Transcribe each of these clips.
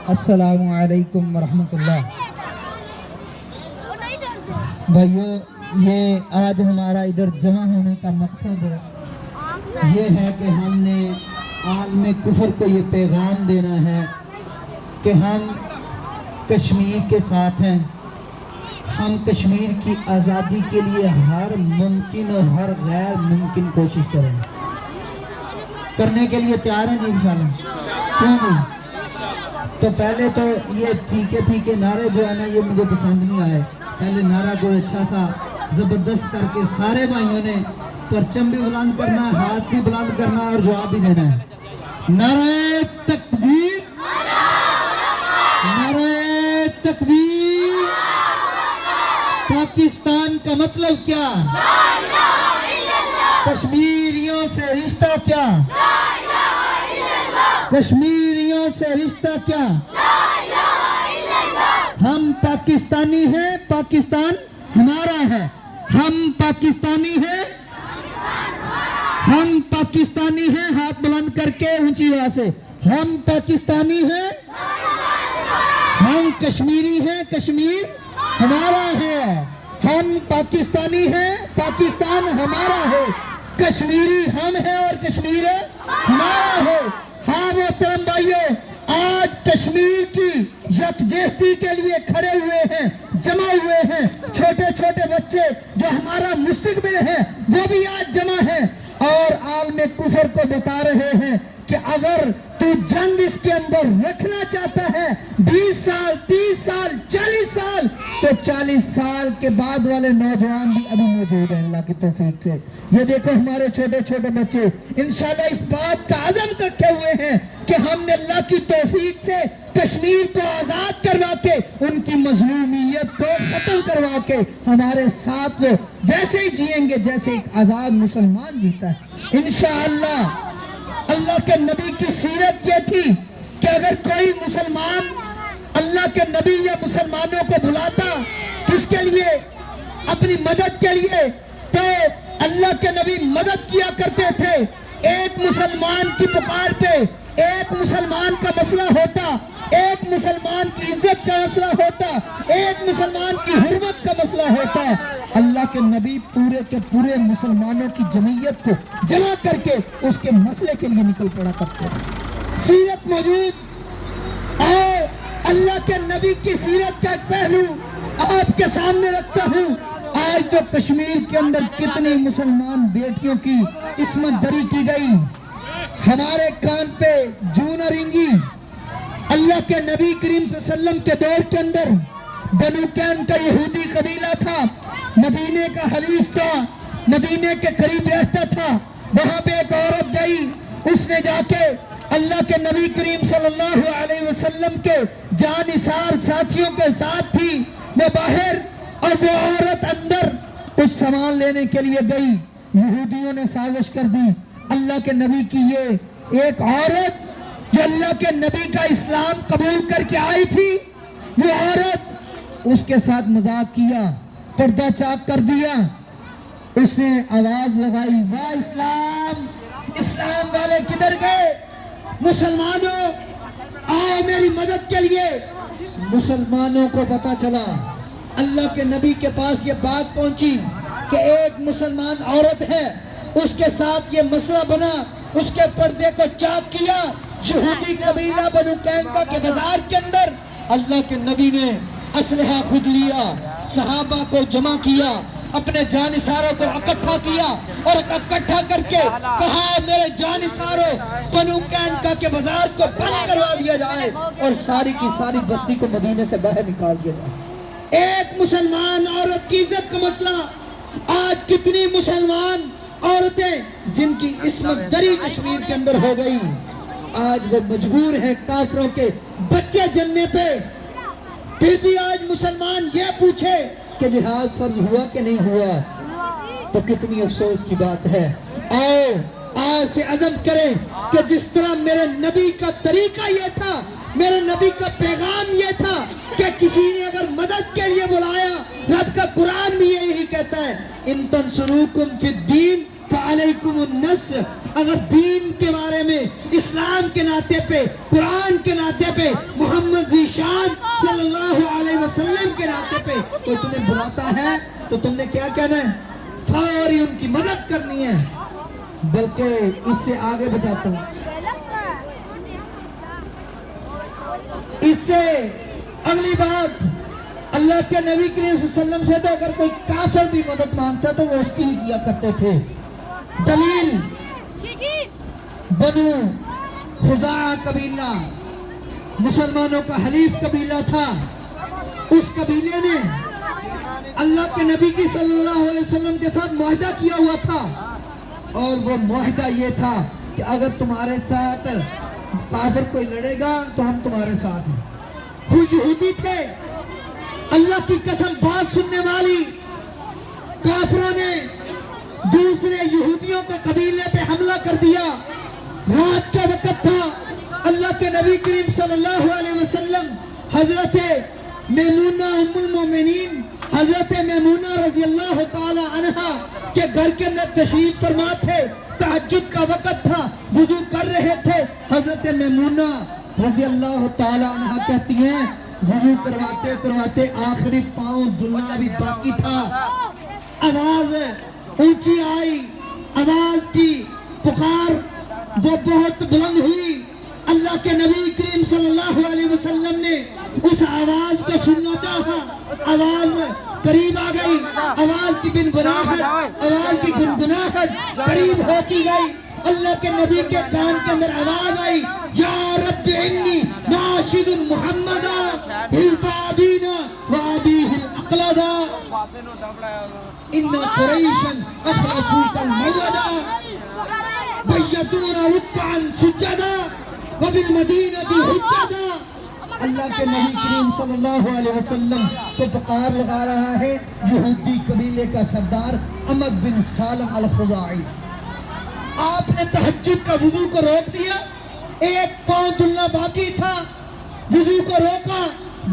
السلام علیکم ورحمۃ اللہ۔ بھائیو، یہ آج ہمارا ادھر جمع ہونے کا مقصد یہ ہے کہ ہم نے عالم کفر کو یہ پیغام دینا ہے کہ ہم کشمیر کے ساتھ ہیں، ہم کشمیر کی آزادی کے لیے ہر ممکن اور ہر غیر ممکن کوشش کرنے کے لیے تیار ہیں جی انشاءاللہ، کیوں نہیں؟ تو پہلے تو یہ ٹھیک ہے نعرے جو ہے نا یہ مجھے پسند نہیں آئے، پہلے نعرہ کوئی اچھا سا زبردست کر کے سارے بھائیوں نے پرچم بھی بلند کرنا ہے، ہاتھ بھی بلند کرنا ہے اور جواب بھی دینا ہے۔ نعرہ تکبیر، نعرہ تکبیر۔ پاکستان کا مطلب کیا؟ کشمیریوں سے رشتہ کیا؟ کشمیریوں سے رشتہ کیا؟ ہم پاکستانی ہیں، پاکستان ہمارا ہے۔ ہم پاکستانی ہیں، ہم پاکستانی ہیں، ہاتھ بلند کر کے اونچی آواز سے، ہم پاکستانی ہیں، ہم کشمیری ہیں، کشمیر ہمارا ہے۔ ہم پاکستانی ہیں، پاکستان ہمارا ہے، کشمیری ہم ہیں اور کشمیر ہمارا ہے۔ ہاں محترم بھائیو، آج کشمیر کی یکجہتی کے لیے کھڑے ہوئے ہیں، جمع ہوئے ہیں، چھوٹے چھوٹے بچے جو ہمارا مستقبل ہے وہ بھی آج جمع ہیں اور عالم کفر کو بتا رہے ہیں کہ اگر تو جنگ اس کے اندر رکھنا چاہتا ہے 20 سال 30 سال 40 سال تو 40 سال کے بعد والے نوجوان بھی ابھی موجود ہیں اللہ کی توفیق سے۔ یہ دیکھو ہمارے چھوٹے چھوٹے بچے انشاءاللہ اس بات کا عزم رکھے ہوئے ہیں کہ ہم نے اللہ کی توفیق سے کشمیر کو آزاد کروا کے ان کی مظلومیت کو ختم کروا کے ہمارے ساتھ وہ ویسے ہی جئیں گے جیسے ایک آزاد مسلمان جیتا ہے انشاءاللہ۔ اللہ کے نبی کی سیرت یہ تھی کہ اگر کوئی مسلمان اللہ کے نبی یا مسلمانوں کو بلاتا کس کے لیے؟ اپنی مدد کے لیے، تو اللہ کے نبی مدد کیا کرتے تھے۔ ایک مسلمان کی پکار پہ ایک مسلمان کا مسئلہ ہوتا، ایک مسلمان کی عزت کا مسئلہ ہوتا، ایک مسلمان کی حرمت کا مسئلہ ہوتا، اللہ کے نبی پورے کے پورے مسلمانوں کی جمعیت کو جمع کر کے اس کے مسئلے کے لیے نکل پڑا کرتے ہیں۔ سیرت موجود، اور اللہ کے نبی کی سیرت کا ایک پہلو آپ کے سامنے رکھتا ہوں۔ آج تو کشمیر کے اندر کتنی مسلمان بیٹیوں کی عصمت دری کی گئی، ہمارے کان پہ جوں نہ رینگی۔ اللہ کے نبی کریم صلی اللہ علیہ وسلم کے دور کے اندر بنو کین کا یہودی قبیلہ تھا، مدینے کا حلیف تھا، مدینے کے قریب رہتا تھا، وہاں پہ ایک عورت گئی، اس نے جا کے اللہ کے نبی کریم صلی اللہ علیہ وسلم کے جانثار ساتھیوں کے ساتھ تھی، وہ باہر اور وہ عورت اندر کچھ سامان لینے کے لیے گئی۔ یہودیوں نے سازش کر دی، اللہ کے نبی کی یہ ایک عورت جو اللہ کے نبی کا اسلام قبول کر کے آئی تھی، وہ عورت اس کے ساتھ مذاق کیا، پردہ چاک کر دیا۔ اس نے آواز لگائی، واہ اسلام، اسلام والے کدھر گئے؟ مسلمانوں آؤ میری مدد کے لیے۔ مسلمانوں کو پتا چلا، اللہ کے نبی کے پاس یہ بات پہنچی کہ ایک مسلمان عورت ہے، اس کے ساتھ یہ مسئلہ بنا، اس کے پردے کو چاک کیا۔ یہودی قبیلہ بنو قینقاع کے بازار کے اندر اللہ کے نبی نے اسلحہ خود لیا، صحابہ کو جمع کیا، اپنے جانثاروں کو اکٹھا کیا اور اکٹھا کر کے کہا میرے جانثاروں بنو قینقاع کے بازار کو بند کروا دیا جائے اور ساری کی ساری بستی کو مدینے سے باہر نکال دیا جائے۔ ایک مسلمان عورت کی عزت کا مسئلہ۔ آج کتنی مسلمان عورتیں جن کی عصمت دری کشمیر کے اندر ہو گئی، آج وہ مجبور ہیں کافروں کے بچے جننے پہ۔ پھر بھی آج مسلمان یہ پوچھے کہ جہاد فرض ہوا کہ نہیں ہوا، تو کتنی افسوس کی بات ہے۔ آؤ آج سے عزم کریں کہ جس طرح میرے نبی کا طریقہ یہ تھا، میرے نبی کا پیغام یہ تھا کہ کسی نے اگر مدد کے لیے بلایا، رب کا قرآن بھی یہی کہتا ہے ان تنصروکم فی الدین فعلیکم النصر. اگر دین کے بارے میں، اسلام کے ناطے پہ، قرآن کے ناطے پہ، محمد ذیشان صلی اللہ علیہ وسلم کے ناطے پہ کوئی تمہیں بلاتا ہے تو تم نے کیا کہنا ہے؟ فوری ان کی مدد کرنی ہے. بلکہ اس سے آگے بتاتا ہوں، اس سے اگلی بات، اللہ کے نبی کریم صلی اللہ علیہ وسلم سے تو اگر کوئی کافر بھی مدد مانگتا تو وہ اس کی بھی کیا کرتے تھے. دلیل، بنو خزاعہ قبیلہ مسلمانوں کا حلیف قبیلہ تھا. اس قبیلے نے اللہ کے نبی کی صلی اللہ علیہ وسلم کے ساتھ معاہدہ کیا ہوا تھا، اور وہ معاہدہ یہ تھا کہ اگر تمہارے ساتھ کافر کوئی لڑے گا تو ہم تمہارے ساتھ ہیں. وہ یہودی تھے، اللہ کی قسم بات سننے والی. کافروں نے دوسرے یہودیوں کے قبیلے پہ حملہ کر دیا. رات کا وقت تھا. اللہ کے نبی کریم صلی اللہ علیہ وسلم حضرت میمونہ ام المومنین، حضرت میمونہ رضی اللہ تعالی عنہا کے گھر کے اندر تشریف فرما تھے. تہجد کا وقت تھا، وضو کر رہے تھے. حضرت میمونہ رضی اللہ تعالی عنہا کہتی ہیں وضو کرواتے کرواتے آخری پاؤں دھلنا بھی باقی تھا. آواز اونچی آئی، آواز کی پکار وہ بہت بلند ہوئی. اللہ کے نبی کریم صلی اللہ علیہ وسلم نے اس آواز کو سننا چاہا. آواز قریب آ گئی، آواز کی بنبناہٹ، آواز کی گنگناہٹ قریب ہوتی گئی. اللہ کے نبی کے کان کے اندر آواز آئی، یا رب انی ناشد محمدا حلفا بینا وابیہ الاقلدا ان قریشا اخلفوک الموعدا بیتون رکعا سجدا وبالمدینہ حجدا. اللہ کے نبی کریم صلی اللہ علیہ وسلم کو پکار لگا رہا ہے یہودی قبیلے کا سردار امر بن سالم الخزاعی. آپ نے تہجد کا وضو کو روک دیا، ایک پاؤں دھلنا باقی تھا. وضو کو روکا،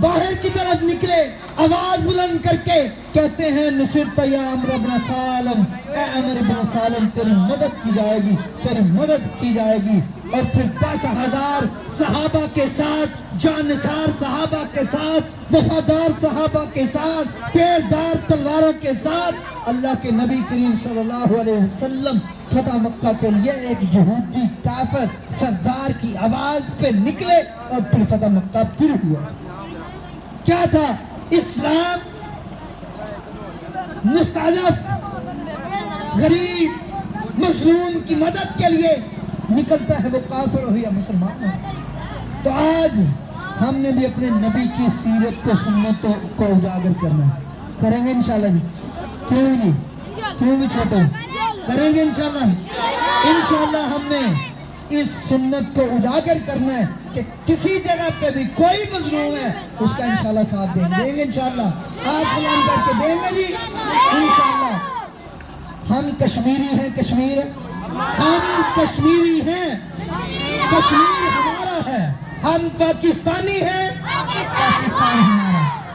باہر کی طرف نکلے، آواز بلند کر کے کہتے ہیں نصرت یا عمرو بن سالم، اے عمرو بن سالم تیری مدد کی جائے گی، تیری مدد کی جائے گی. اور پھر 10,000 صحابہ کے ساتھ، جانثار صحابہ کے ساتھ، وفادار صحابہ کے ساتھ، تیردار تلواروں کے ساتھ اللہ کے نبی کریم صلی اللہ علیہ وسلم فتح مکہ کے لیے ایک یہودی کافر سردار کی آواز پہ نکلے اور پھر فتح مکہ پھر ہوا. کیا تھا؟ اسلام مستضعف، غریب، مظلوم کی مدد کے لیے نکلتا ہے، وہ کافر ہو یا مسلمان ہو. تو آج ہم نے بھی اپنے نبی کی سیرت کو، سنتوں کو اجاگر کرنا ہے. کریں گے انشاءاللہ جی؟ کیوں نہیں؟ کیوں بھی چھوٹے کریں گے انشاءاللہ. انشاءاللہ ہم نے اس سنت کو اجاگر کرنا ہے کہ کسی جگہ پہ بھی کوئی مظلوم ہے اس کا انشاءاللہ ساتھ دیں گے انشاءاللہ. ہاتھ بلند کر کے دیں گے جی انشاءاللہ. ہم کشمیری ہیں، کشمیر ہم کشمیری ہیں، کشمیر ہمارا ہے. ہم پاکستانی ہیں، پاکستان ہمارا.